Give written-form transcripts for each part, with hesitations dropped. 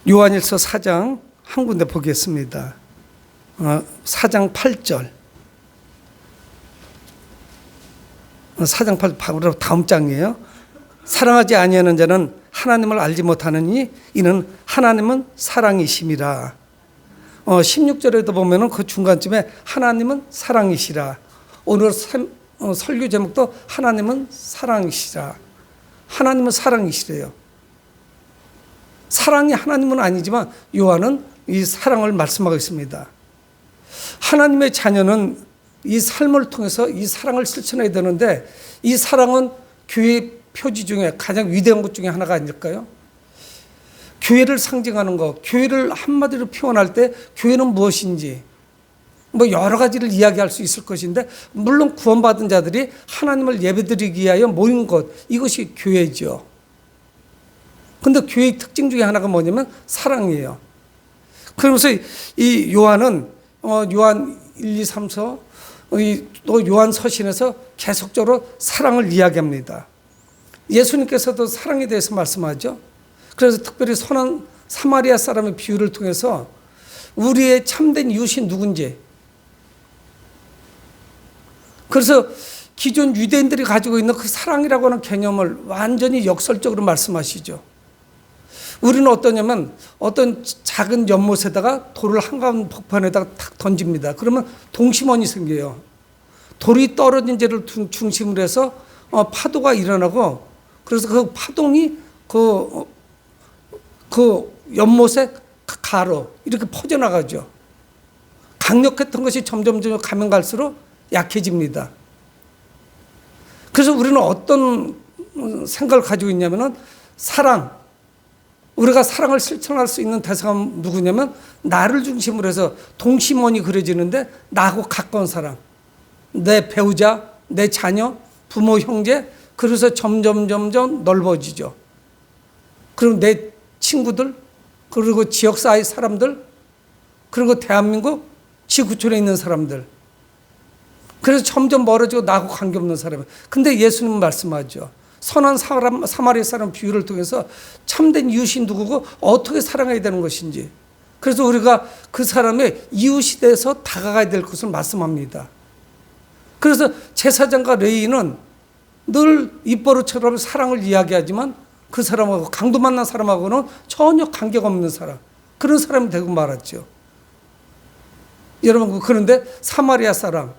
요한일서 4장 한 군데 보겠습니다. 4장 8절. 4장 8절 바로 다음 장이에요. 사랑하지 아니하는 자는 하나님을 알지 못하느니 이는 하나님은 사랑이심이라. 16절에도 보면은 그 중간쯤에 하나님은 사랑이시라. 오늘 설교 제목도 하나님은 사랑이시라. 하나님은 사랑이시래요. 사랑이 하나님은 아니지만 요한은 이 사랑을 말씀하고 있습니다. 하나님의 자녀는 이 삶을 통해서 이 사랑을 실천해야 되는데, 이 사랑은 교회의 표지 중에 가장 위대한 것 중에 하나가 아닐까요? 교회를 상징하는 것, 교회를 한마디로 표현할 때 교회는 무엇인지 여러 가지를 이야기할 수 있을 것인데, 물론 구원받은 자들이 하나님을 예배드리기 위하여 모인 것, 이것이 교회죠. 근데 교회의 특징 중에 하나가 뭐냐면 사랑이에요. 그러면서 이 요한은 요한 1, 2, 3서 또 요한 서신에서 계속적으로 사랑을 이야기합니다. 예수님께서도 사랑에 대해서 말씀하죠. 그래서 특별히 선한 사마리아 사람의 비유를 통해서 우리의 참된 이웃이 누군지, 그래서 기존 유대인들이 가지고 있는 그 사랑이라고 하는 개념을 완전히 역설적으로 말씀하시죠. 우리는 어떠냐면 어떤 작은 연못에다가 돌을 한가운 복판에다가 탁 던집니다. 그러면 동심원이 생겨요. 돌이 떨어진 데를 중심으로 해서 파도가 일어나고, 그래서 그 파동이 그 연못의 가로 이렇게 퍼져나가죠. 강력했던 것이 점점 가면 갈수록 약해집니다. 그래서 우리는 어떤 생각을 가지고 있냐면은 사랑, 우리가 사랑을 실천할 수 있는 대상은 누구냐면 나를 중심으로 해서 동심원이 그려지는데, 나하고 가까운 사람, 내 배우자, 내 자녀, 부모, 형제, 그래서 점점 넓어지죠. 그리고 내 친구들, 그리고 지역사회 사람들, 그리고 대한민국 지구촌에 있는 사람들, 그래서 점점 멀어지고 나하고 관계없는 사람. 근데 예수님은 말씀하죠. 선한 사마리아 사람 비유를 통해서 참된 이웃이 누구고 어떻게 사랑해야 되는 것인지, 그래서 우리가 그 사람의 이웃이 돼서 다가가야 될 것을 말씀합니다. 그래서 제사장과 레위인은 늘 입버릇처럼 사랑을 이야기하지만 그 사람하고, 강도 만난 사람하고는 전혀 관계가 없는 사람, 그런 사람이 되고 말았죠. 여러분, 그런데 사마리아 사람,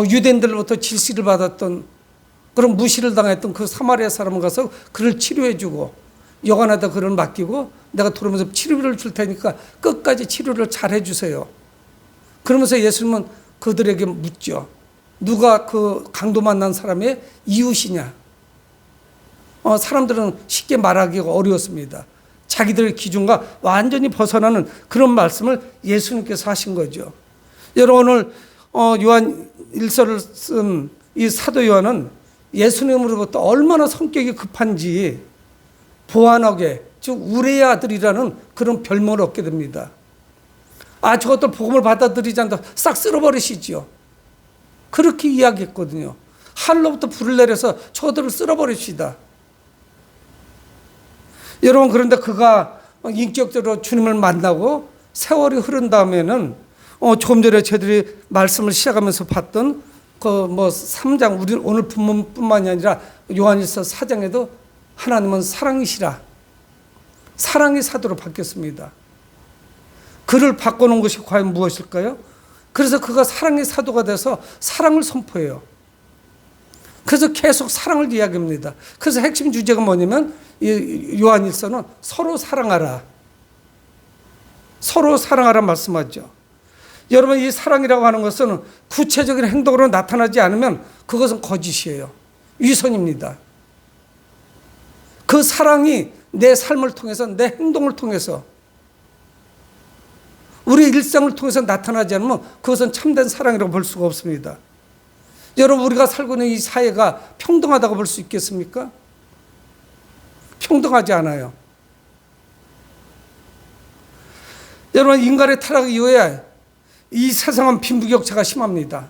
유대인들로부터 질시를 받았던, 그런 무시를 당했던 그 사마리아 사람을 가서 그를 치료해주고, 여관에다 그를 맡기고 내가 돌아오면서 치료비를 줄 테니까 끝까지 치료를 잘 해주세요. 그러면서 예수님은 그들에게 묻죠. 누가 그 강도 만난 사람의 이웃이냐? 사람들은 쉽게 말하기가 어려웠습니다. 자기들의 기준과 완전히 벗어나는 그런 말씀을 예수님께서 하신 거죠. 여러분, 오늘 요한 1서를 쓴 이 사도 요한은 예수님으로부터 얼마나 성격이 급한지 보완하게, 즉 우레의 아들이라는 그런 별명을 얻게 됩니다. 저것들 복음을 받아들이지 않다 싹 쓸어버리시죠. 그렇게 이야기했거든요. 하늘로부터 불을 내려서 저들을 쓸어버립시다. 여러분, 그런데 그가 인격적으로 주님을 만나고 세월이 흐른 다음에는 조금 전에 저희들이 말씀을 시작하면서 봤던 3장, 우리 오늘 본문뿐만이 아니라 요한일서 4장에도 하나님은 사랑이시라, 사랑의 사도로 바뀌었습니다. 그를 바꿔놓은 것이 과연 무엇일까요? 그래서 그가 사랑의 사도가 돼서 사랑을 선포해요. 그래서 계속 사랑을 이야기합니다. 그래서 핵심 주제가 뭐냐면 이 요한일서는 서로 사랑하라, 서로 사랑하라 말씀하죠. 여러분, 이 사랑이라고 하는 것은 구체적인 행동으로 나타나지 않으면 그것은 거짓이에요. 위선입니다. 그 사랑이 내 삶을 통해서, 내 행동을 통해서, 우리의 일상을 통해서 나타나지 않으면 그것은 참된 사랑이라고 볼 수가 없습니다. 여러분, 우리가 살고 있는 이 사회가 평등하다고 볼 수 있겠습니까? 평등하지 않아요. 여러분, 인간의 타락 이후에 이 세상은 빈부격차가 심합니다.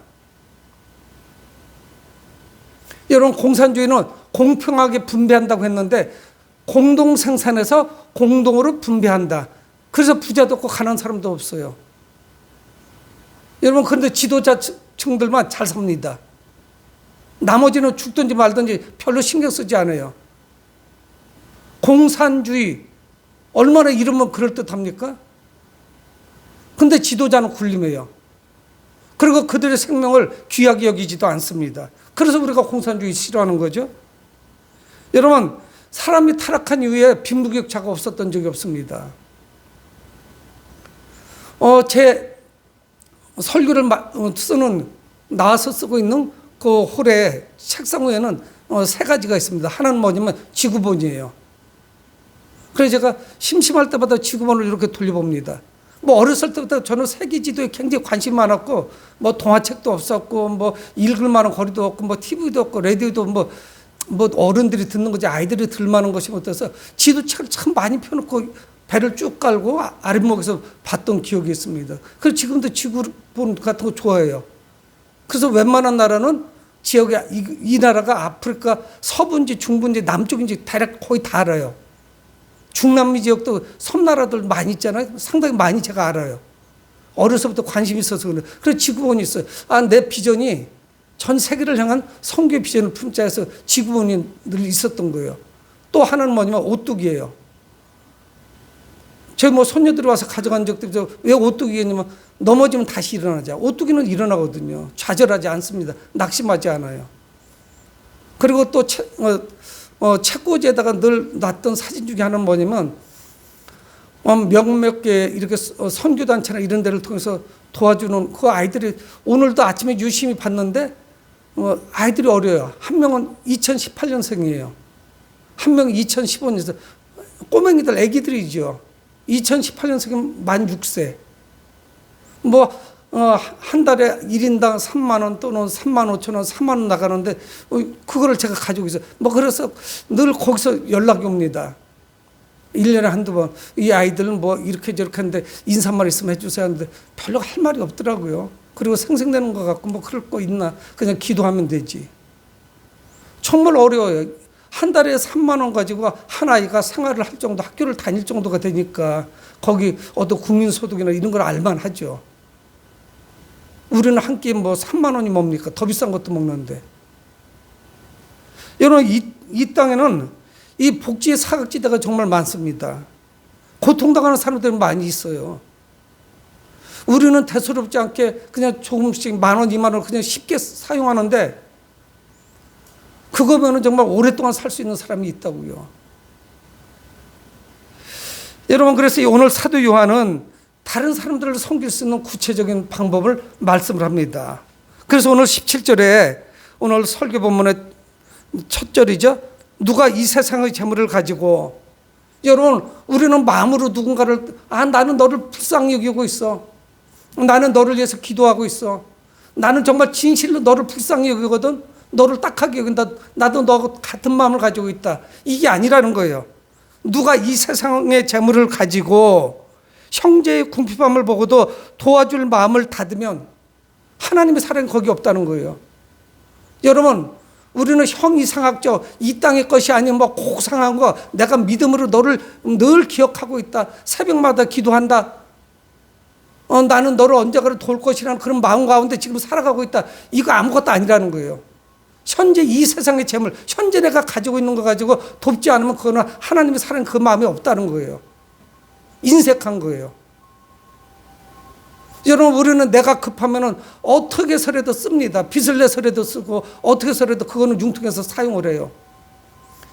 여러분, 공산주의는 공평하게 분배한다고 했는데 공동 생산해서 공동으로 분배한다. 그래서 부자도 없고 가난한 사람도 없어요. 여러분, 그런데 지도자층들만 잘 삽니다. 나머지는 죽든지 말든지 별로 신경 쓰지 않아요. 공산주의, 얼마나 이러면 그럴듯합니까? 근데 지도자는 굴림해요. 그리고 그들의 생명을 귀하게 여기지도 않습니다. 그래서 우리가 공산주의 싫어하는 거죠. 여러분, 사람이 타락한 이후에 빈부격차가 없었던 적이 없습니다. 제 설교를 나와서 쓰고 있는 그 홀에 책상 위에는 세 가지가 있습니다. 하나는 뭐냐면 지구본이에요. 그래서 제가 심심할 때마다 지구본을 이렇게 돌려봅니다. 뭐 어렸을 때부터 저는 세계 지도에 굉장히 관심이 많았고, 뭐 동화책도 없었고, 뭐 읽을 만한 거리도 없고, 뭐 TV도 없고, 라디오도 뭐 어른들이 듣는 거지 아이들이 들을 만한 것이 못해서 지도책을 참 많이 펴놓고 배를 쭉 깔고 아랫목에서 봤던 기억이 있습니다. 그래서 지금도 지구본 같은 거 좋아해요. 그래서 웬만한 나라는 지역에 이 나라가 아프리카 서부인지 중부인지 남쪽인지 대략 거의 다 알아요. 중남미 지역도 섬나라들 많이 있잖아요. 상당히 많이 제가 알아요. 어려서부터 관심이 있어서 그래요. 그래서 지구본이 있어요. 내 비전이 전 세계를 향한 선교의 비전을 품자 해서 지구본이 늘 있었던 거예요. 또 하나는 뭐냐면 오뚜기예요. 제 손녀들이 와서 가져간 적도 있어요. 왜 오뚜기냐면 넘어지면 다시 일어나자. 오뚜기는 일어나거든요. 좌절하지 않습니다. 낙심하지 않아요. 그리고 또 책꽂이에다가 늘 놨던 사진 중에 하나는 뭐냐면 몇몇 개 이렇게 선교단체나 이런 데를 통해서 도와주는 그 아이들이 오늘도 아침에 유심히 봤는데 아이들이 어려요. 한 명은 2018년생이에요. 한 명은 2015년생. 꼬맹이들 애기들이죠. 2018년생이면 만 6세. 한 달에 1인당 3만 원 또는 3만 5천 원, 3만 원 나가는데 그거를 제가 가지고 있어요. 그래서 늘 거기서 연락이 옵니다. 1년에 한두 번. 이 아이들은 이렇게 저렇게 하는데 인사말 있으면 해주세요 하는데 별로 할 말이 없더라고요. 그리고 생생내는 것 같고 그럴 거 있나. 그냥 기도하면 되지. 정말 어려워요. 한 달에 3만 원 가지고 한 아이가 생활을 할 정도, 학교를 다닐 정도가 되니까 거기 어떤 국민소득이나 이런 걸 알만 하죠. 우리는 한 끼에 3만 원이 뭡니까? 더 비싼 것도 먹는데. 여러분, 이 땅에는 이 복지의 사각지대가 정말 많습니다. 고통당하는 사람들이 많이 있어요. 우리는 대수롭지 않게 그냥 조금씩 10,000원, 20,000원 그냥 쉽게 사용하는데 그거면은 정말 오랫동안 살 수 있는 사람이 있다고요. 여러분, 그래서 오늘 사도 요한은 다른 사람들을 섬길 수 있는 구체적인 방법을 말씀을 합니다. 그래서 오늘 17절에 오늘 설교 본문의 첫 절이죠. 누가 이 세상의 재물을 가지고, 여러분, 우리는 마음으로 누군가를 나는 너를 불쌍히 여기고 있어. 나는 너를 위해서 기도하고 있어. 나는 정말 진실로 너를 불쌍히 여기거든. 너를 딱하게 여긴다. 나도 너 같은 마음을 가지고 있다. 이게 아니라는 거예요. 누가 이 세상의 재물을 가지고 형제의 궁핍함을 보고도 도와줄 마음을 닫으면 하나님의 사랑이 거기 없다는 거예요. 여러분, 우리는 형이상학적 이 땅의 것이 아닌 고상한 거, 내가 믿음으로 너를 늘 기억하고 있다. 새벽마다 기도한다. 나는 너를 언젠가 도울 것이라는 그런 마음 가운데 지금 살아가고 있다. 이거 아무것도 아니라는 거예요. 현재 이 세상의 재물, 현재 내가 가지고 있는 거 가지고 돕지 않으면 그거는 하나님의 사랑이 그 마음에 없다는 거예요. 인색한 거예요. 여러분, 우리는 내가 급하면은 어떻게 해서라도 씁니다. 빚을 내서라도 쓰고 어떻게 해서라도 그거는 융통해서 사용을 해요.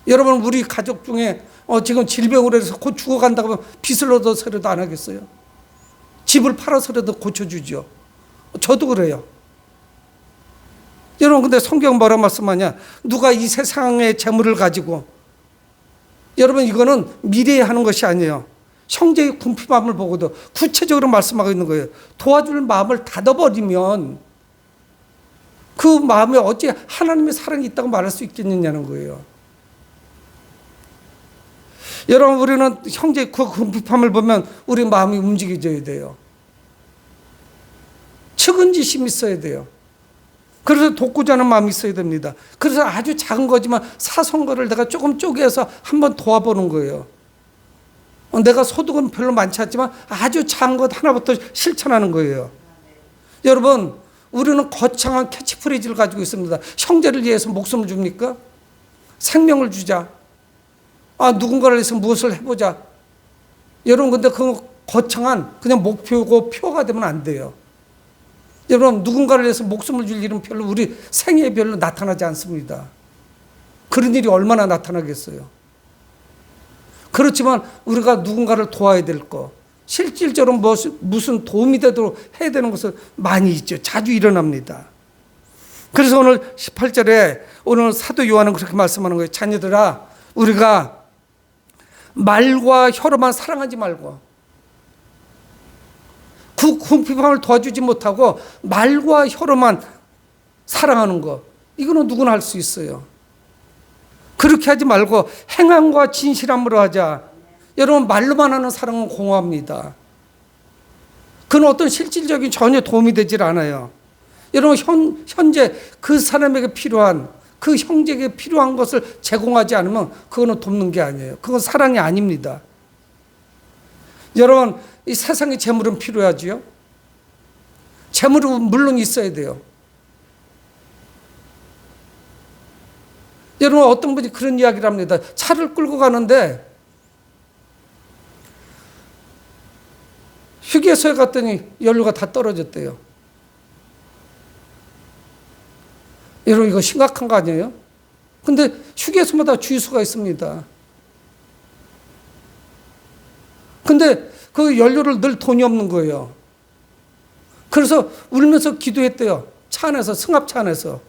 여러분, 우리 가족 중에 지금 질병으로 해서 곧 죽어간다고 하면 빚을 얻어서라도 안 하겠어요? 집을 팔아서라도 고쳐주죠. 저도 그래요. 여러분, 근데 성경 뭐라 말씀하냐? 누가 이 세상의 재물을 가지고, 여러분, 이거는 미래에 하는 것이 아니에요. 형제의 궁핍함을 보고도 구체적으로 말씀하고 있는 거예요. 도와줄 마음을 닫아버리면 그 마음에 어찌 하나님의 사랑이 있다고 말할 수 있겠느냐는 거예요. 여러분, 우리는 형제의 그 궁핍함을 보면 우리 마음이 움직여져야 돼요. 측은지심이 있어야 돼요. 그래서 돕고자 하는 마음이 있어야 됩니다. 그래서 아주 작은 거지만 사소한 내가 조금 쪼개서 한번 도와보는 거예요. 내가 소득은 별로 많지 않지만 아주 작은 것 하나부터 실천하는 거예요. 여러분, 우리는 거창한 캐치프레이즈를 가지고 있습니다. 형제를 위해서 목숨을 줍니까? 생명을 주자. 누군가를 위해서 무엇을 해보자. 여러분, 근데 그 거창한 그냥 목표고 표가 되면 안 돼요. 여러분, 누군가를 위해서 목숨을 줄 일은 별로 우리 생애에 별로 나타나지 않습니다. 그런 일이 얼마나 나타나겠어요. 그렇지만 우리가 누군가를 도와야 될 거, 실질적으로 무슨 도움이 되도록 해야 되는 것은 많이 있죠. 자주 일어납니다. 그래서 오늘 18절에 오늘 사도 요한은 그렇게 말씀하는 거예요. 자녀들아, 우리가 말과 혀로만 사랑하지 말고, 그 궁핍함을 도와주지 못하고 말과 혀로만 사랑하는 거, 이거는 누구나 할 수 있어요. 그렇게 하지 말고 행함과 진실함으로 하자. 여러분, 말로만 하는 사랑은 공허합니다. 그건 어떤 실질적인 전혀 도움이 되질 않아요. 여러분, 현재 그 사람에게 필요한, 그 형제에게 필요한 것을 제공하지 않으면 그거는 돕는 게 아니에요. 그건 사랑이 아닙니다. 여러분, 이 세상에 재물은 필요하지요. 재물은 물론 있어야 돼요. 여러분, 어떤 분이 그런 이야기를 합니다. 차를 끌고 가는데 휴게소에 갔더니 연료가 다 떨어졌대요. 여러분, 이거 심각한 거 아니에요? 근데 휴게소마다 주유소가 있습니다. 근데 그 연료를 넣을 돈이 없는 거예요. 그래서 울면서 기도했대요. 차 안에서, 승합차 안에서.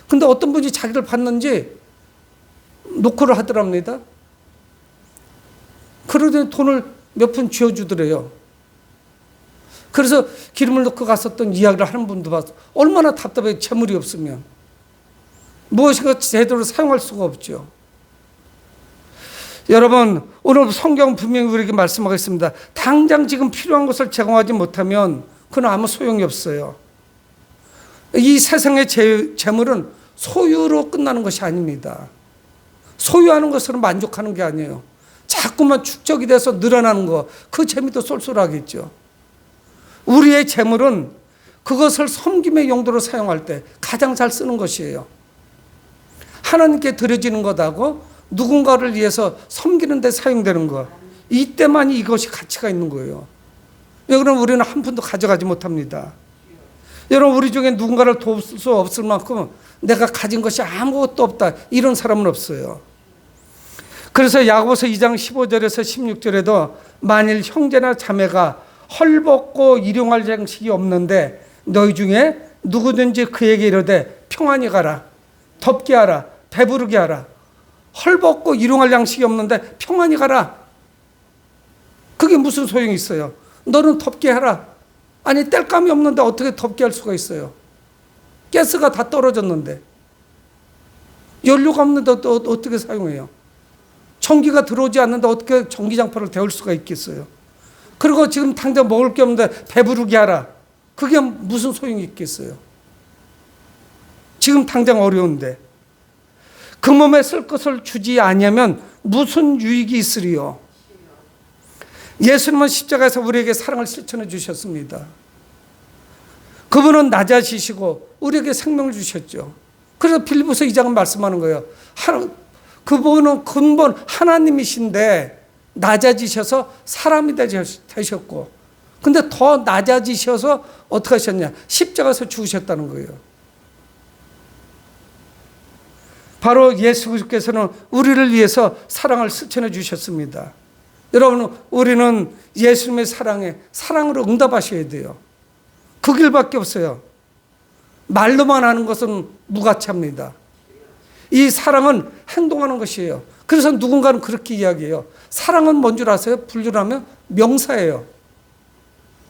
근데 어떤 분이 자기를 봤는지 노크를 하더랍니다. 그러더니 돈을 몇 푼 쥐어주더래요. 그래서 기름을 넣고 갔었던 이야기를 하는 분도 봤어. 얼마나 답답해, 재물이 없으면. 무엇인가 제대로 사용할 수가 없죠. 여러분, 오늘 성경 분명히 우리에게 말씀하겠습니다. 당장 지금 필요한 것을 제공하지 못하면 그건 아무 소용이 없어요. 이 세상의 재물은 소유로 끝나는 것이 아닙니다. 소유하는 것으로 만족하는 게 아니에요. 자꾸만 축적이 돼서 늘어나는 거, 그 재미도 쏠쏠하겠죠. 우리의 재물은 그것을 섬김의 용도로 사용할 때 가장 잘 쓰는 것이에요. 하나님께 드려지는 것하고 누군가를 위해서 섬기는 데 사용되는 것, 이때만이 이것이 가치가 있는 거예요. 그럼 우리는 한 푼도 가져가지 못합니다. 여러분, 우리 중에 누군가를 도울 수 없을 만큼 내가 가진 것이 아무것도 없다, 이런 사람은 없어요. 그래서 야고보서 2장 15절에서 16절에도 만일 형제나 자매가 헐벗고 일용할 양식이 없는데 너희 중에 누구든지 그에게 이르되 평안히 가라, 덥게 하라, 배부르게 하라. 헐벗고 일용할 양식이 없는데 평안히 가라. 그게 무슨 소용이 있어요? 너는 덥게 하라. 아니, 땔감이 없는데 어떻게 덥게 할 수가 있어요? 가스가 다 떨어졌는데, 연료가 없는데 어떻게 사용해요? 전기가 들어오지 않는데 어떻게 전기장판을 데울 수가 있겠어요? 그리고 지금 당장 먹을 게 없는데 배부르게 하라. 그게 무슨 소용이 있겠어요? 지금 당장 어려운데. 그 몸에 쓸 것을 주지 아니하면 무슨 유익이 있으리요? 예수님은 십자가에서 우리에게 사랑을 실천해 주셨습니다. 그분은 낮아지시고 우리에게 생명을 주셨죠. 그래서 빌립보서 2장은 말씀하는 거예요. 그분은 근본 하나님이신데 낮아지셔서 사람이 되셨고, 근데 더 낮아지셔서 어떻게 하셨냐? 십자가에서 죽으셨다는 거예요. 바로 예수께서는 우리를 위해서 사랑을 실천해 주셨습니다. 여러분, 우리는 예수님의 사랑으로 응답하셔야 돼요. 그 길밖에 없어요. 말로만 하는 것은 무가치합니다. 이 사랑은 행동하는 것이에요. 그래서 누군가는 그렇게 이야기해요. 사랑은 뭔 줄 아세요? 분류하면 명사예요.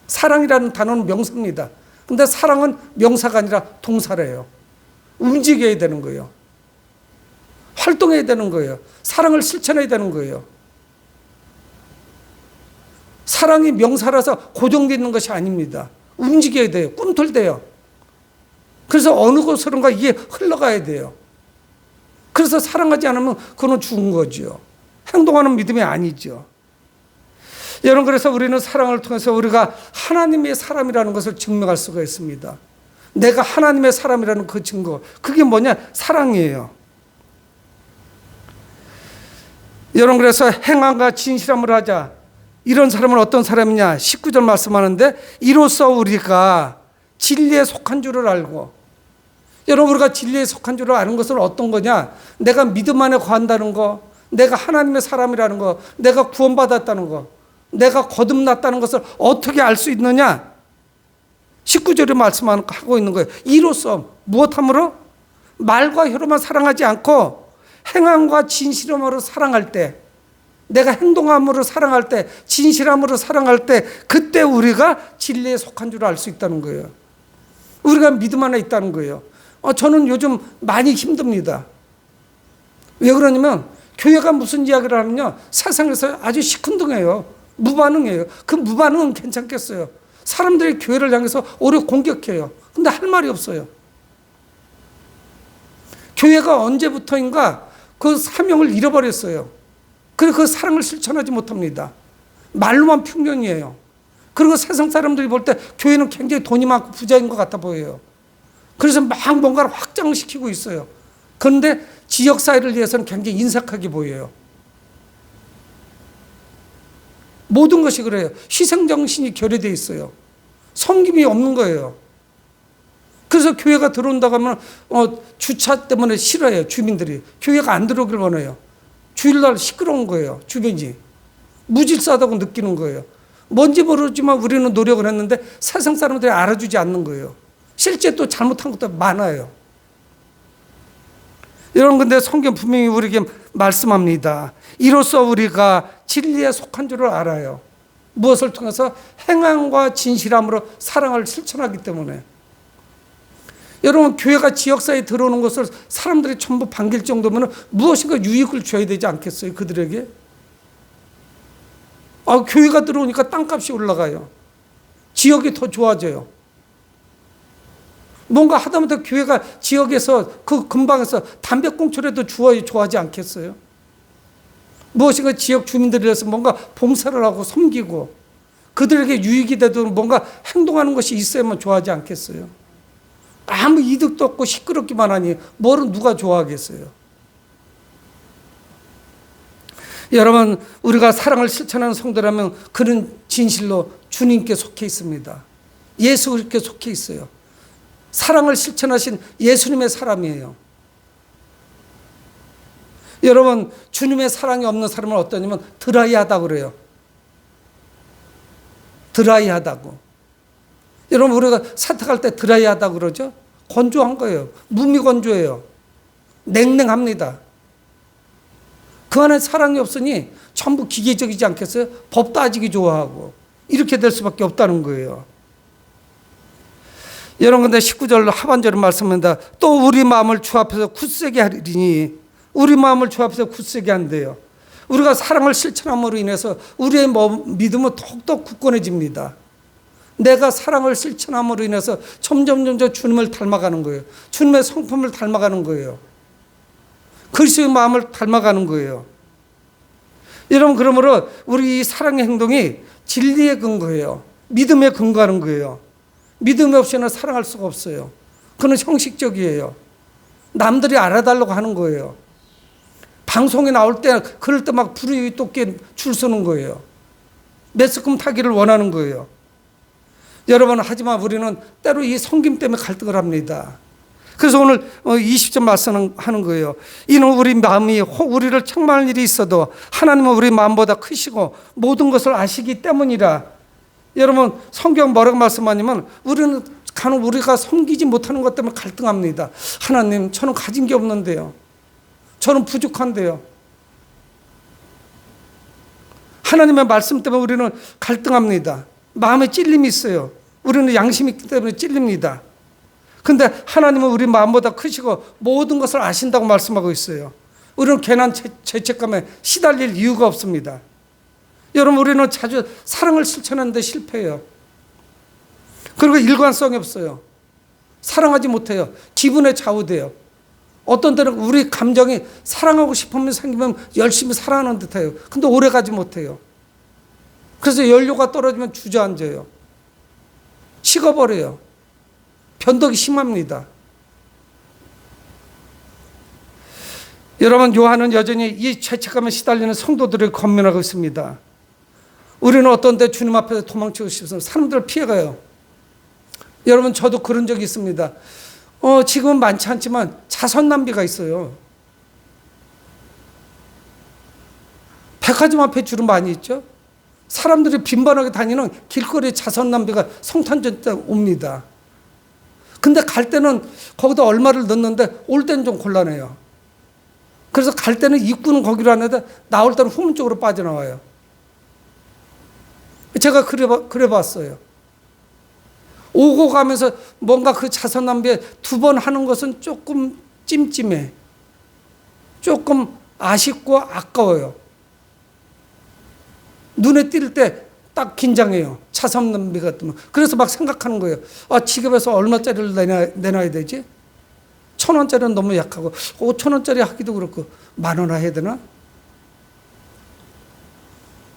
사랑이라는 단어는 명사입니다. 근데 사랑은 명사가 아니라 동사래요. 움직여야 되는 거예요. 활동해야 되는 거예요. 사랑을 실천해야 되는 거예요. 사랑이 명사라서 고정되어 있는 것이 아닙니다. 움직여야 돼요. 꿈틀대요. 그래서 어느 곳으로인가 이게 흘러가야 돼요. 그래서 사랑하지 않으면 그건 죽은 거죠. 행동하는 믿음이 아니죠. 여러분, 그래서 우리는 사랑을 통해서 우리가 하나님의 사람이라는 것을 증명할 수가 있습니다. 내가 하나님의 사람이라는 그 증거, 그게 뭐냐? 사랑이에요. 여러분, 그래서 행함과 진실함을 하자. 이런 사람은 어떤 사람이냐? 19절 말씀하는데, 이로써 우리가 진리에 속한 줄을 알고. 여러분, 우리가 진리에 속한 줄을 아는 것은 어떤 거냐? 내가 믿음 안에 거한다는 거, 내가 하나님의 사람이라는 거, 내가 구원받았다는 거, 내가 거듭났다는 것을 어떻게 알 수 있느냐? 19절에 말씀하고 있는 거예요. 이로써 무엇함으로? 말과 혀로만 사랑하지 않고 행함과 진실함으로 사랑할 때, 내가 행동함으로 사랑할 때, 진실함으로 사랑할 때, 그때 우리가 진리에 속한 줄 알 수 있다는 거예요. 우리가 믿음 안에 있다는 거예요. 저는 요즘 많이 힘듭니다. 왜 그러냐면 교회가 무슨 이야기를 하느냐? 세상에서 아주 시큰둥해요. 무반응이에요. 그 무반응은 괜찮겠어요. 사람들이 교회를 향해서 오히려 공격해요. 근데 할 말이 없어요. 교회가 언제부터인가 그 사명을 잃어버렸어요. 그리고 그 사랑을 실천하지 못합니다. 말로만 풍경이에요. 그리고 세상 사람들이 볼 때 교회는 굉장히 돈이 많고 부자인 것 같아 보여요. 그래서 막 뭔가를 확장시키고 있어요. 그런데 지역사회를 위해서는 굉장히 인색하게 보여요. 모든 것이 그래요. 희생정신이 결여되어 있어요. 섬김이 없는 거예요. 그래서 교회가 들어온다고 하면 주차 때문에 싫어해요. 주민들이. 교회가 안 들어오길 원해요. 주일날 시끄러운 거예요. 주변이. 무질서하다고 느끼는 거예요. 뭔지 모르지만 우리는 노력을 했는데 세상 사람들이 알아주지 않는 거예요. 실제 또 잘못한 것도 많아요. 여러분, 근데 성경 분명히 우리에게 말씀합니다. 이로써 우리가 진리에 속한 줄을 알아요. 무엇을 통해서? 행함과 진실함으로 사랑을 실천하기 때문에. 여러분, 교회가 지역사회에 들어오는 것을 사람들이 전부 반길 정도면 무엇인가 유익을 줘야 되지 않겠어요? 그들에게? 교회가 들어오니까 땅값이 올라가요. 지역이 더 좋아져요. 뭔가 하다못해 교회가 지역에서 그 근방에서 담배꽁초라도 좋아하지 않겠어요? 무엇인가 지역 주민들을 위해서 뭔가 봉사를 하고 섬기고 그들에게 유익이 되도록 뭔가 행동하는 것이 있어야만 좋아하지 않겠어요? 아무 이득도 없고 시끄럽기만 하니 뭐를 누가 좋아하겠어요? 여러분, 우리가 사랑을 실천하는 성도라면 그는 진실로 주님께 속해 있습니다. 예수 그리스도께 속해 있어요. 사랑을 실천하신 예수님의 사람이에요. 여러분, 주님의 사랑이 없는 사람은 어떠냐면 드라이하다고 그래요. 드라이하다고. 여러분, 우리가 세탁할 때 드라이하다고 그러죠? 건조한 거예요. 무미건조해요. 냉랭합니다. 그 안에 사랑이 없으니 전부 기계적이지 않겠어요? 법 따지기 좋아하고 이렇게 될 수밖에 없다는 거예요. 여러분, 근데 19절 하반절의 말씀입니다. 또 우리 마음을 주 앞에서 굳세게 하리니, 우리 마음을 주 앞에서 굳세게 한대요. 우리가 사랑을 실천함으로 인해서 우리의 믿음은 더욱더 굳건해집니다. 내가 사랑을 실천함으로 인해서 점점 주님을 닮아가는 거예요. 주님의 성품을 닮아가는 거예요. 그리스도의 마음을 닮아가는 거예요. 여러분, 그러므로 우리 이 사랑의 행동이 진리의 근거예요. 믿음에 근거하는 거예요. 믿음 없이는 사랑할 수가 없어요. 그건 형식적이에요. 남들이 알아달라고 하는 거예요. 방송에 나올 때 그럴 때 막 불이 돋게 줄 서는 거예요. 매스컴 타기를 원하는 거예요. 여러분, 하지만 우리는 때로 이 섬김 때문에 갈등을 합니다. 그래서 오늘 20절 말씀하는 거예요. 이는 우리 마음이 우리를 책망할 일이 있어도 하나님은 우리 마음보다 크시고 모든 것을 아시기 때문이라. 여러분, 성경 뭐라고 말씀하냐면 우리는 간혹 우리가 섬기지 못하는 것 때문에 갈등합니다. 하나님, 저는 가진 게 없는데요. 저는 부족한데요. 하나님의 말씀 때문에 우리는 갈등합니다. 마음에 찔림이 있어요. 우리는 양심이 있기 때문에 찔립니다. 그런데 하나님은 우리 마음보다 크시고 모든 것을 아신다고 말씀하고 있어요. 우리는 괜한 죄책감에 시달릴 이유가 없습니다. 여러분, 우리는 자주 사랑을 실천하는데 실패해요. 그리고 일관성이 없어요. 사랑하지 못해요. 기분에 좌우돼요. 어떤 때는 우리 감정이 사랑하고 싶으면 생기면 열심히 사랑하는 듯해요. 근데 오래 가지 못해요. 그래서 연료가 떨어지면 주저앉아요. 식어버려요. 변덕이 심합니다. 여러분, 요한은 여전히 이 죄책감에 시달리는 성도들을 권면하고 있습니다. 우리는 어떤 때 주님 앞에서 도망치고 싶으면 사람들을 피해가요. 여러분, 저도 그런 적이 있습니다. 지금은 많지 않지만 자선 낭비가 있어요. 백화점 앞에 줄은 많이 있죠. 사람들이 빈번하게 다니는 길거리 자선 낭비가 성탄절 때 옵니다. 근데 갈 때는 거기다 얼마를 넣는데 올 때는 좀 곤란해요. 그래서 갈 때는 입구는 거기로 하는데 나올 때는 후문 쪽으로 빠져나와요. 제가 그래 봤어요. 오고 가면서 뭔가 그 자선 낭비에 두 번 하는 것은 조금 찜찜해. 조금 아쉽고 아까워요. 눈에 띌 때 딱 긴장해요. 자선 낭비가 뜨면. 그래서 막 생각하는 거예요. 지갑에서 얼마짜리를 내놔야 되지? 1,000원짜리는 너무 약하고 5,000원짜리 하기도 그렇고 10,000원 해야 되나?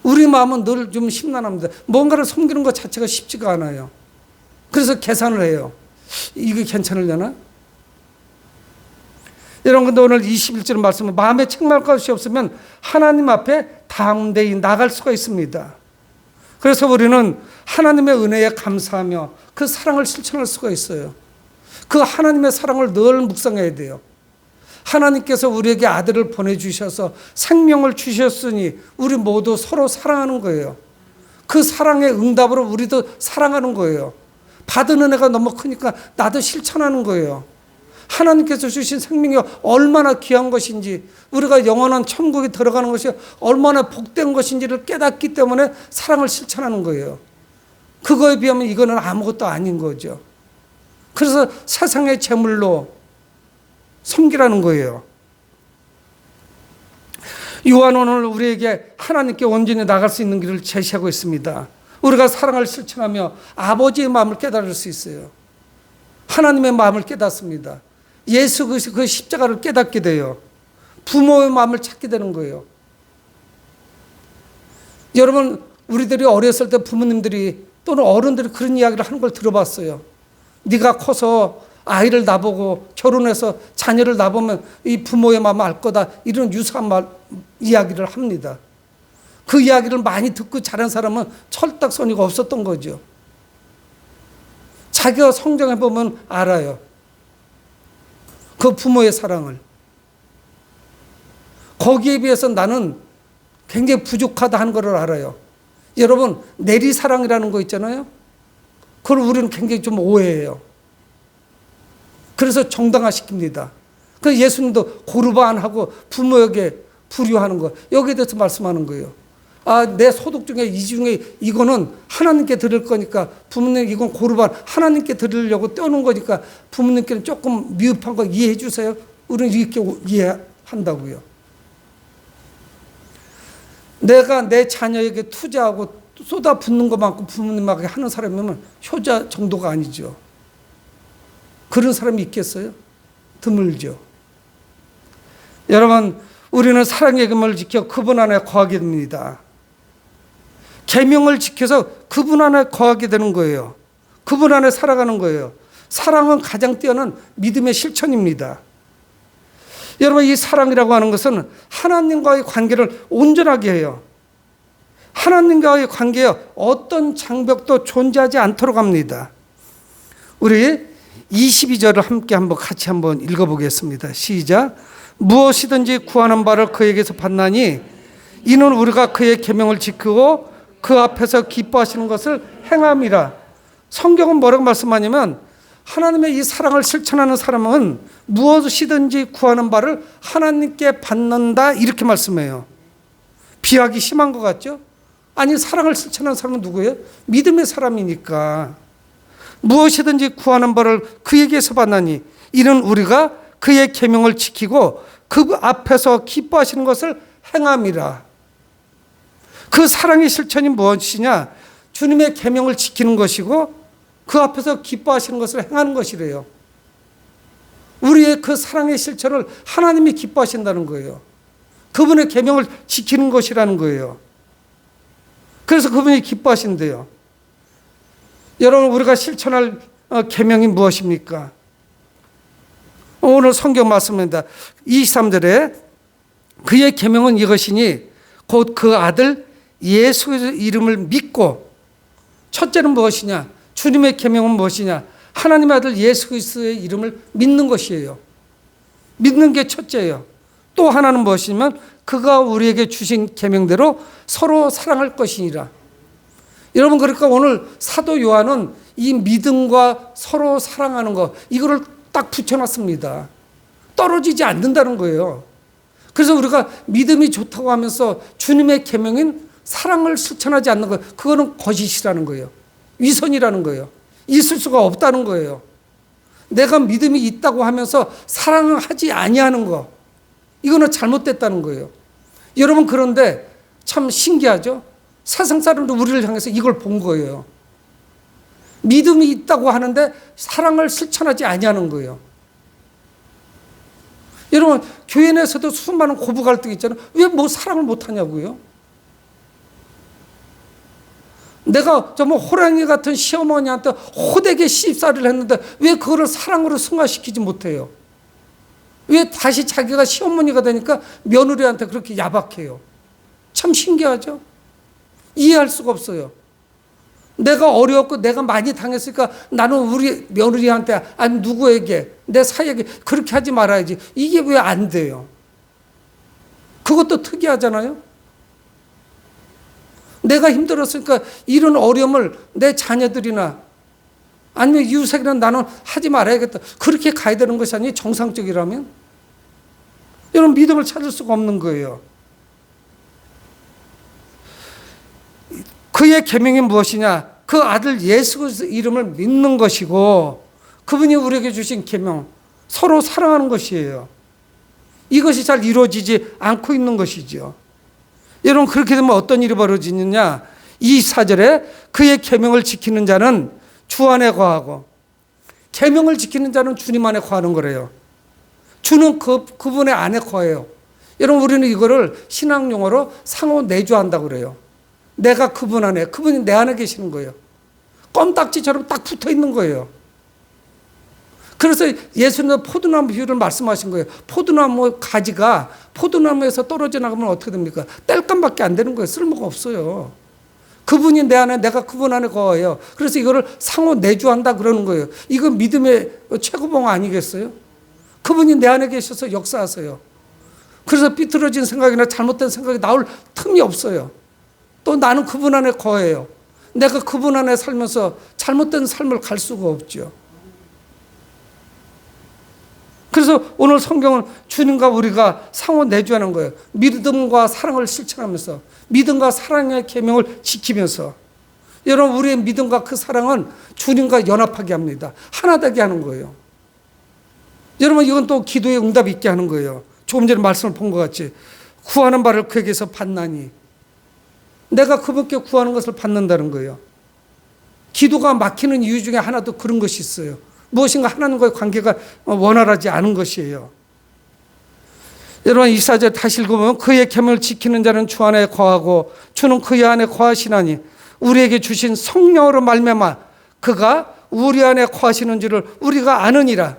우리 마음은 늘 좀 심란합니다. 뭔가를 섬기는 것 자체가 쉽지가 않아요. 그래서 계산을 해요. 이게 괜찮으려나? 여러분, 근데 오늘 21절 말씀은 마음에 책망할 것이 없으면 하나님 앞에 담대히 나갈 수가 있습니다. 그래서 우리는 하나님의 은혜에 감사하며 그 사랑을 실천할 수가 있어요. 그 하나님의 사랑을 늘 묵상해야 돼요. 하나님께서 우리에게 아들을 보내주셔서 생명을 주셨으니 우리 모두 서로 사랑하는 거예요. 그 사랑의 응답으로 우리도 사랑하는 거예요. 받은 은혜가 너무 크니까 나도 실천하는 거예요. 하나님께서 주신 생명이 얼마나 귀한 것인지, 우리가 영원한 천국에 들어가는 것이 얼마나 복된 것인지를 깨닫기 때문에 사랑을 실천하는 거예요. 그거에 비하면 이거는 아무것도 아닌 거죠. 그래서 세상의 제물로 섬기라는 거예요. 요한은 오늘 우리에게 하나님께 온전히 나갈 수 있는 길을 제시하고 있습니다. 우리가 사랑을 실천하며 아버지의 마음을 깨달을 수 있어요. 하나님의 마음을 깨닫습니다. 예수 그 십자가를 깨닫게 돼요. 부모의 마음을 찾게 되는 거예요. 여러분, 우리들이 어렸을 때 부모님들이 또는 어른들이 그런 이야기를 하는 걸 들어봤어요. 네가 커서 아이를 낳아보고 결혼해서 자녀를 낳아보면 이 부모의 마음을 알 거다. 이런 유사한 이야기를 합니다. 그 이야기를 많이 듣고 자란 사람은 철딱서니가 없었던 거죠. 자기가 성장해보면 알아요. 그 부모의 사랑을. 거기에 비해서 나는 굉장히 부족하다 하는 것을 알아요. 여러분, 내리사랑이라는 거 있잖아요. 그걸 우리는 굉장히 좀 오해해요. 그래서 정당화시킵니다. 그래서 예수님도 고르반하고 부모에게 불효하는 거, 여기에 대해서 말씀하는 거예요. 내 소득 중에 이 중에 이거는 하나님께 드릴 거니까 부모님 이건 고르반 하나님께 드리려고 떼어놓은 거니까 부모님께는 조금 미흡한 거 이해해 주세요. 우리는 이렇게 이해한다고요. 내가 내 자녀에게 투자하고 쏟아붓는 것만큼 부모님에게 하는 사람이면 효자 정도가 아니죠. 그런 사람이 있겠어요? 드물죠. 여러분, 우리는 사랑의 계명을 지켜 그분 안에 거하게 됩니다. 계명을 지켜서 그분 안에 거하게 되는 거예요. 그분 안에 살아가는 거예요. 사랑은 가장 뛰어난 믿음의 실천입니다. 여러분, 이 사랑이라고 하는 것은 하나님과의 관계를 온전하게 해요. 하나님과의 관계에 어떤 장벽도 존재하지 않도록 합니다. 우리 22절을 함께 같이 한번 읽어보겠습니다. 시작. 무엇이든지 구하는 바를 그에게서 받나니 이는 우리가 그의 계명을 지키고 그 앞에서 기뻐하시는 것을 행함이라. 성경은 뭐라고 말씀하냐면 하나님의 이 사랑을 실천하는 사람은 무엇이든지 구하는 바를 하나님께 받는다, 이렇게 말씀해요. 비하기 심한 것 같죠? 아니, 사랑을 실천하는 사람은 누구예요? 믿음의 사람이니까. 무엇이든지 구하는 바를 그에게서 받나니 이는 우리가 그의 계명을 지키고 그 앞에서 기뻐하시는 것을 행함이라. 그 사랑의 실천이 무엇이냐? 주님의 계명을 지키는 것이고 그 앞에서 기뻐하시는 것을 행하는 것이래요. 우리의 그 사랑의 실천을 하나님이 기뻐하신다는 거예요. 그분의 계명을 지키는 것이라는 거예요. 그래서 그분이 기뻐하신대요. 여러분, 우리가 실천할 계명이 무엇입니까? 오늘 성경 말씀입니다. 23절에 그의 계명은 이것이니 곧 그 아들 예수의 이름을 믿고, 첫째는 무엇이냐? 주님의 계명은 무엇이냐? 하나님의 아들 예수 그리스도의 이름을 믿는 것이에요. 믿는 게 첫째예요. 또 하나는 무엇이냐면 그가 우리에게 주신 계명대로 서로 사랑할 것이니라. 여러분, 그러니까 오늘 사도 요한은 이 믿음과 서로 사랑하는 거, 이거를 딱 붙여놨습니다. 떨어지지 않는다는 거예요. 그래서 우리가 믿음이 좋다고 하면서 주님의 계명인 사랑을 실천하지 않는 거, 그거는 거짓이라는 거예요. 위선이라는 거예요. 있을 수가 없다는 거예요. 내가 믿음이 있다고 하면서 사랑을 하지 아니하는 거, 이거는 잘못됐다는 거예요. 여러분, 그런데 참 신기하죠? 세상 사람들 우리를 향해서 이걸 본 거예요. 믿음이 있다고 하는데 사랑을 실천하지 아니하는 거예요. 여러분, 교회 내에서도 수많은 고부 갈등이 있잖아요. 왜 뭐 사랑을 못하냐고요? 내가 뭐 호랑이 같은 시어머니한테 호되게 시집살이를 했는데 왜 그거를 사랑으로 승화시키지 못해요? 왜 다시 자기가 시어머니가 되니까 며느리한테 그렇게 야박해요? 참 신기하죠? 이해할 수가 없어요. 내가 어려웠고 내가 많이 당했으니까 나는 우리 며느리한테, 아니 누구에게, 내 사이에게 그렇게 하지 말아야지. 이게 왜 안 돼요? 그것도 특이하잖아요. 내가 힘들었으니까 이런 어려움을 내 자녀들이나 아니면 이웃에게나 나는 하지 말아야겠다. 그렇게 가야 되는 것이 아니에요, 정상적이라면? 여러분, 믿음을 찾을 수가 없는 거예요. 그의 계명이 무엇이냐? 그 아들 예수 그리스도 이름을 믿는 것이고, 그분이 우리에게 주신 계명, 서로 사랑하는 것이에요. 이것이 잘 이루어지지 않고 있는 것이죠. 여러분, 그렇게 되면 어떤 일이 벌어지느냐? 24절에 그의 계명을 지키는 자는 주 안에 거하고, 계명을 지키는 자는 주님 안에 거하는 거래요. 주는 그분의 안에 거해요. 여러분, 우리는 이거를 신앙 용어로 상호 내주한다고 그래요. 내가 그분 안에, 그분이 내 안에 계시는 거예요. 껌딱지처럼 딱 붙어 있는 거예요. 그래서 예수님은 포도나무 비유를 말씀하신 거예요. 포도나무 가지가 포도나무에서 떨어져 나가면 어떻게 됩니까? 땔감밖에 안 되는 거예요. 쓸모가 없어요. 그분이 내 안에, 내가 그분 안에 거해요. 그래서 이거를 상호 내주한다 그러는 거예요. 이거 믿음의 최고봉 아니겠어요? 그분이 내 안에 계셔서 역사하세요. 그래서 삐뚤어진 생각이나 잘못된 생각이 나올 틈이 없어요. 또 나는 그분 안에 거해요. 내가 그분 안에 살면서 잘못된 삶을 갈 수가 없죠. 그래서 오늘 성경은 주님과 우리가 상호 내주하는 거예요. 믿음과 사랑을 실천하면서, 믿음과 사랑의 계명을 지키면서, 여러분, 우리의 믿음과 그 사랑은 주님과 연합하게 합니다. 하나 되게 하는 거예요. 여러분, 이건 또 기도의 응답이 있게 하는 거예요. 조금 전에 말씀을 본 것 같이 구하는 바를 그에게서 받나니, 내가 그분께 구하는 것을 받는다는 거예요. 기도가 막히는 이유 중에 하나도 그런 것이 있어요. 무엇인가 하나님과의 관계가 원활하지 않은 것이에요. 여러분, 24절 다시 읽어보면 그의 계명을 지키는 자는 주 안에 거하고 주는 그의 안에 거하시나니 우리에게 주신 성령으로 말미암아 그가 우리 안에 거하시는 줄을 우리가 아느니라.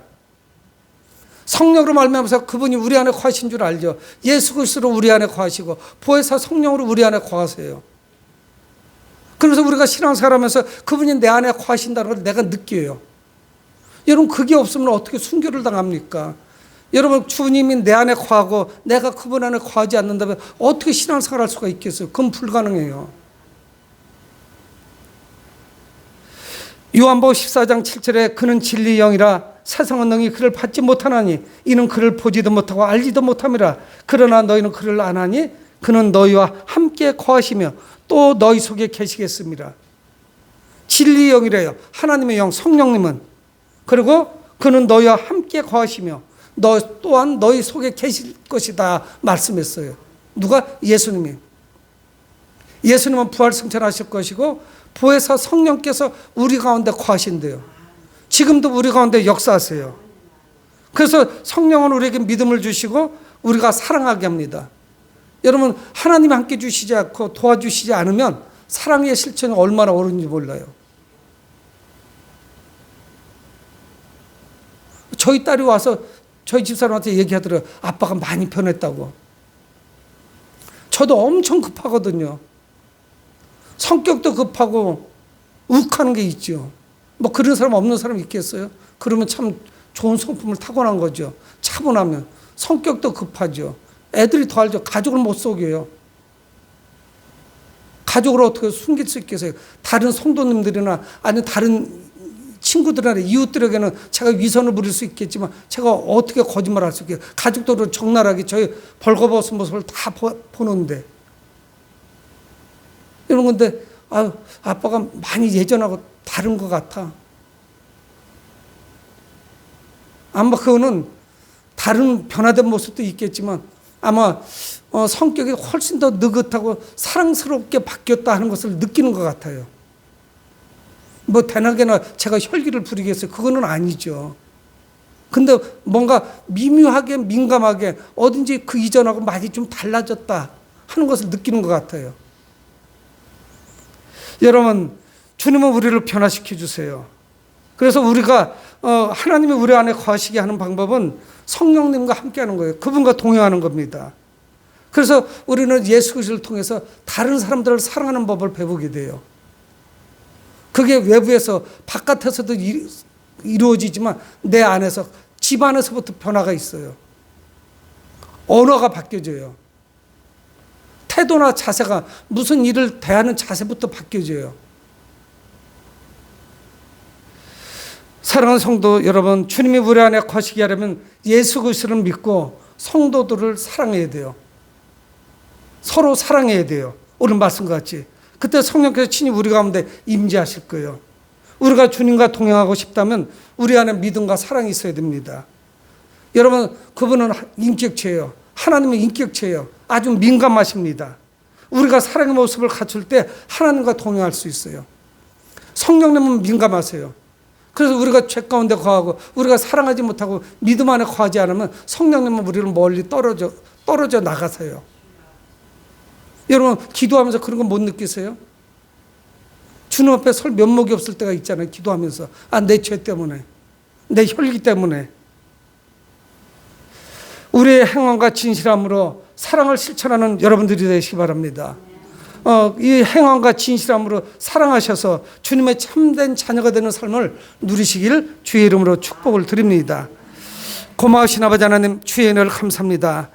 성령으로 말미암아서 그분이 우리 안에 거하신 줄 알죠. 예수 그리스도로 우리 안에 거하시고 보혜사 성령으로 우리 안에 거하세요. 그래서 우리가 신앙생활하면서 그분이 내 안에 거하신다는 걸 내가 느껴요. 여러분, 그게 없으면 어떻게 순교를 당합니까? 여러분, 주님이 내 안에 거하고 내가 그분 안에 거하지 않는다면 어떻게 신앙생활 할 수가 있겠어요? 그건 불가능해요. 요한복음 14장 7절에 그는 진리의 영이라 세상은 능히 그를 받지 못하나니 이는 그를 보지도 못하고 알지도 못함이라. 그러나 너희는 그를 아나니 그는 너희와 함께 거하시며 또 너희 속에 계시겠습니다. 진리의 영이래요. 하나님의 영, 성령님은. 그리고 그는 너희와 함께 거하시며 너 또한 너희 속에 계실 것이다 말씀했어요. 누가? 예수님이. 예수님은 부활 승천하실 것이고 보혜사 성령께서 우리 가운데 거하신대요. 지금도 우리 가운데 역사하세요. 그래서 성령은 우리에게 믿음을 주시고 우리가 사랑하게 합니다. 여러분, 하나님이 함께 주시지 않고 도와주시지 않으면 사랑의 실천이 얼마나 어려운지 몰라요. 저희 딸이 와서 저희 집사람한테 얘기하더라고요. 아빠가 많이 변했다고. 저도 엄청 급하거든요. 성격도 급하고 욱하는 게 있죠. 뭐 그런 사람 없는 사람 있겠어요? 그러면 참 좋은 성품을 타고난 거죠. 차분하면. 성격도 급하죠. 애들이 더 알죠. 가족을 못 속여요. 가족을 어떻게 숨길 수 있겠어요? 다른 성도님들이나 아니면 다른 친구들이나 이웃들에게는 제가 위선을 부릴 수 있겠지만 제가 어떻게 거짓말할 수 있겠어요? 가족들은 적나라하게 저희 벌거벗은 모습을 다 보는데. 이런 건데 아빠가 많이 예전하고 다른 것 같아. 아마 그거는 다른 변화된 모습도 있겠지만 아마 성격이 훨씬 더 느긋하고 사랑스럽게 바뀌었다 하는 것을 느끼는 것 같아요. 뭐 대낮에나 제가 혈기를 부리겠어요? 그거는 아니죠. 근데 뭔가 미묘하게 민감하게 어딘지 그 이전하고 많이 좀 달라졌다 하는 것을 느끼는 것 같아요. 여러분, 주님은 우리를 변화시켜 주세요. 그래서 우리가 하나님이 우리 안에 거하시게 하는 방법은 성령님과 함께하는 거예요. 그분과 동행하는 겁니다. 그래서 우리는 예수 그리스도를 통해서 다른 사람들을 사랑하는 법을 배우게 돼요. 그게 외부에서 바깥에서도 이루어지지만 내 안에서 집 안에서부터 변화가 있어요. 언어가 바뀌어져요. 태도나 자세가 무슨 일을 대하는 자세부터 바뀌어져요. 사랑하는 성도 여러분, 주님이 우리 안에 거시게 하려면 예수 그리스도를 믿고 성도들을 사랑해야 돼요. 서로 사랑해야 돼요. 오늘 말씀과 같이. 그때 성령께서 친히 우리 가운데 임재하실 거예요. 우리가 주님과 동행하고 싶다면 우리 안에 믿음과 사랑이 있어야 됩니다. 여러분, 그분은 인격체예요. 하나님은 인격체예요. 아주 민감하십니다. 우리가 사랑의 모습을 갖출 때 하나님과 동행할 수 있어요. 성령님은 민감하세요. 그래서 우리가 죄 가운데 거하고 우리가 사랑하지 못하고 믿음 안에 거하지 않으면 성령님은 우리를 멀리 떨어져 나가세요. 여러분, 기도하면서 그런 거 못 느끼세요? 주님 앞에 설 면목이 없을 때가 있잖아요. 기도하면서 내 죄 때문에, 내 혈기 때문에. 우리의 행함과 진실함으로 사랑을 실천하는 여러분들이 되시기 바랍니다. 이 행함과 진실함으로 사랑하셔서 주님의 참된 자녀가 되는 삶을 누리시길 주의 이름으로 축복을 드립니다. 고마우신 아버지 하나님, 주의 은혜를 감사합니다.